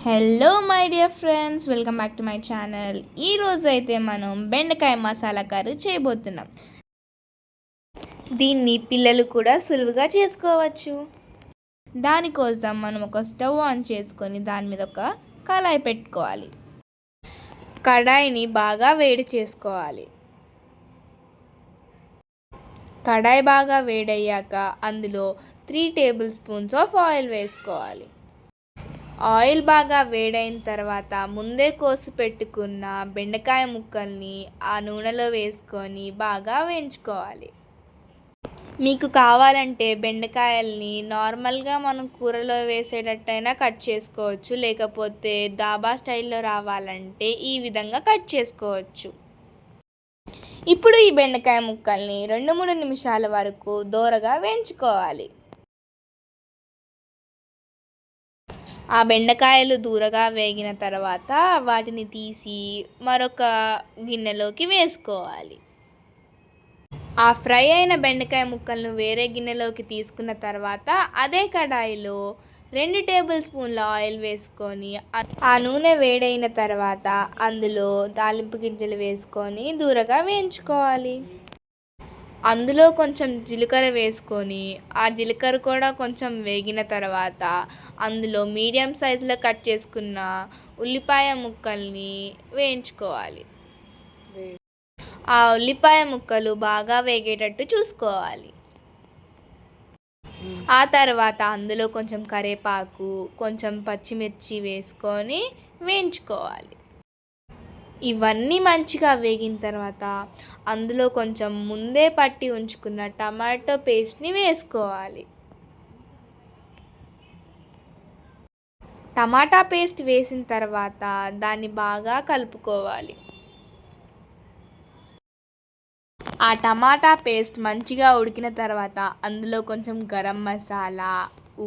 Hello my dear friends, welcome back to my channel. ఈరోజు అయితే మనం బెండకాయ మసాలా కర్రీ చేయబోతున్నాం. దీన్ని పిల్లలు కూడా సులువుగా చేసుకోవచ్చు. దానికోసం మనం ఒక స్టవ్ ఆన్ చేసుకొని దాని మీద ఒక కళాయి పెట్టుకోవాలి. కడాయిని బాగా వేడి చేసుకోవాలి. కడాయి బాగా వేడయ్యాక అందులో 3 టేబుల్ స్పూన్స్ ఆఫ్ ఆయిల్ వేసుకోవాలి. ఆయిల్ బాగా వేడైన తర్వాత ముందే కోసి పెట్టుకున్న బెండకాయ ముక్కల్ని ఆ నూనెలో వేసుకొని బాగా వేయించుకోవాలి. మీకు కావాలంటే బెండకాయల్ని నార్మల్గా మనం కూరలో వేసేటట్టయినా కట్ చేసుకోవచ్చు, లేకపోతే దాబా స్టైల్లో రావాలంటే ఈ విధంగా కట్ చేసుకోవచ్చు. ఇప్పుడు ఈ బెండకాయ ముక్కల్ని 2-3 నిమిషాల వరకు దోరగా వేయించుకోవాలి. ఆ బెండకాయలు దూరగా వేగిన తర్వాత వాటిని తీసి మరొక గిన్నెలోకి వేసుకోవాలి. ఆ ఫ్రై అయిన బెండకాయ ముక్కలను వేరే గిన్నెలోకి తీసుకున్న తర్వాత అదే కడాయిలో 2 టేబుల్ స్పూన్ల ఆయిల్ వేసుకొని ఆ నూనె వేడైన తర్వాత అందులో తాలింపు గింజలు వేసుకొని దూరగా వేయించుకోవాలి. అందులో కొంచెం జీలకర్ర వేసుకొని ఆ జీలకర్ర కూడా కొంచెం వేగిన తర్వాత అందులో మీడియం సైజులో కట్ చేసుకున్న ఉల్లిపాయ ముక్కల్ని వేయించుకోవాలి. ఆ ఉల్లిపాయ ముక్కలు బాగా వేగేటట్టు చూసుకోవాలి. ఆ తర్వాత అందులో కొంచెం కరివేపాకు, కొంచెం పచ్చిమిర్చి వేసుకొని వేయించుకోవాలి. ఇవన్నీ మంచిగా వేగిన తర్వాత అందులో కొంచెం ముందే పట్టి ఉంచుకున్న టమాటో పేస్ట్ని వేసుకోవాలి. టమాటా పేస్ట్ వేసిన తర్వాత దాన్ని బాగా కలుపుకోవాలి. ఆ టమాటా పేస్ట్ మంచిగా ఉడికిన తర్వాత అందులో కొంచెం గరం మసాలా,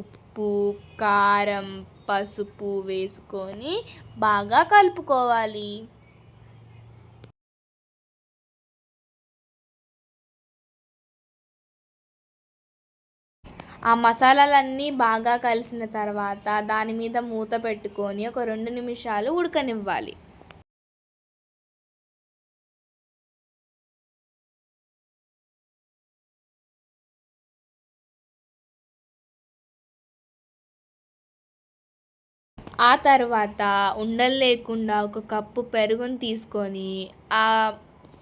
ఉప్పు, కారం, పసుపు వేసుకొని బాగా కలుపుకోవాలి. ఆ మసాలాలన్నీ బాగా కలిసిన తర్వాత దాని మీద మూత పెట్టుకొని ఒక 2 నిమిషాలు ఉడకనివ్వాలి. ఆ తర్వాత ఉండలు లేకుండా ఒక కప్పు పెరుగుని తీసుకొని ఆ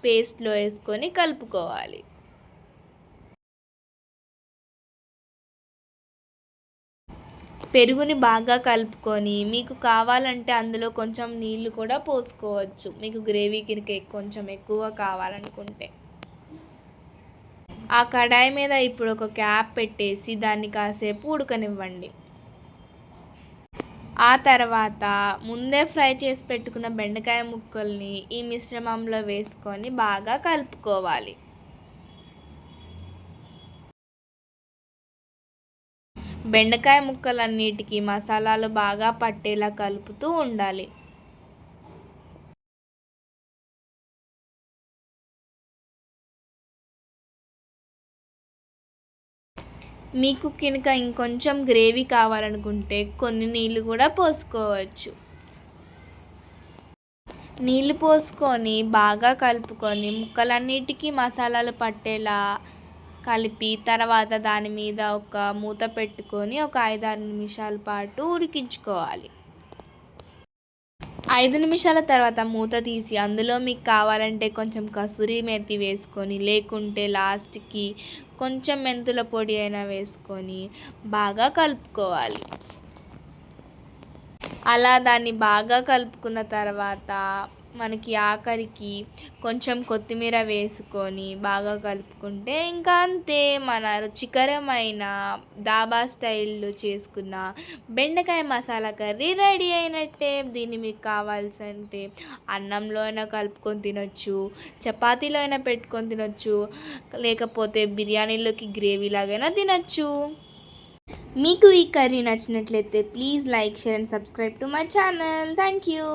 పేస్ట్లో వేసుకొని కలుపుకోవాలి. పెరుగుని బాగా కలుపుకొని మీకు కావాలంటే అందులో కొంచెం నీళ్లు కూడా పోసుకోవచ్చు, మీకు గ్రేవీకి కొంచెం ఎక్కువ కావాలనుకుంటే. ఆ కడాయి మీద ఇప్పుడు ఒక క్యాప్ పెట్టేసి దాన్ని కాసేపు ఉడకనివ్వండి. ఆ తర్వాత ముందే ఫ్రై చేసి పెట్టుకున్న బెండకాయ ముక్కల్ని ఈ మిశ్రమంలో వేసుకొని బాగా కలుపుకోవాలి. బెండకాయ ముక్కలన్నిటికీ మసాలాలు బాగా పట్టేలా కలుపుతూ ఉండాలి. మీకు కనుక ఇంకొంచెం గ్రేవీ కావాలనుకుంటే కొన్ని నీళ్ళు కూడా పోసుకోవచ్చు. నీళ్ళు పోసుకొని బాగా కలుపుకొని ముక్కలన్నిటికీ మసాలాలు పట్టేలా కలిపి తర్వాత దాని మీద ఒక మూత పెట్టుకొని ఒక 5-6 నిమిషాల పాటు ఉడికించుకోవాలి. 5 నిమిషాల తర్వాత మూత తీసి అందులో మీకు కావాలంటే కొంచెం కసూరి మేతి వేసుకొని, లేకుంటే లాస్ట్కి కొంచెం మెంతుల పొడి అయినా వేసుకొని బాగా కలుపుకోవాలి. అలా దాన్ని బాగా కలుపుకున్న తర్వాత మనకి ఆఖరికి కొంచెం కొత్తిమీర వేసుకొని బాగా కలుపుకుంటే ఇంకా అంతే, మన రుచికరమైన దాబా స్టైల్లో చేసుకున్న బెండకాయ మసాలా కర్రీ రెడీ అయినట్టే. దీన్ని మీకు కావాల్సింటే అన్నంలో అయినా కలుపుకొని తినొచ్చు, చపాతీలో అయినా పెట్టుకొని తినొచ్చు, లేకపోతే బిర్యానీలోకి గ్రేవీ లాగైనా తినొచ్చు. మీకు ఈ కర్రీ నచ్చినట్లయితే please like, share and subscribe to my channel. Thank you.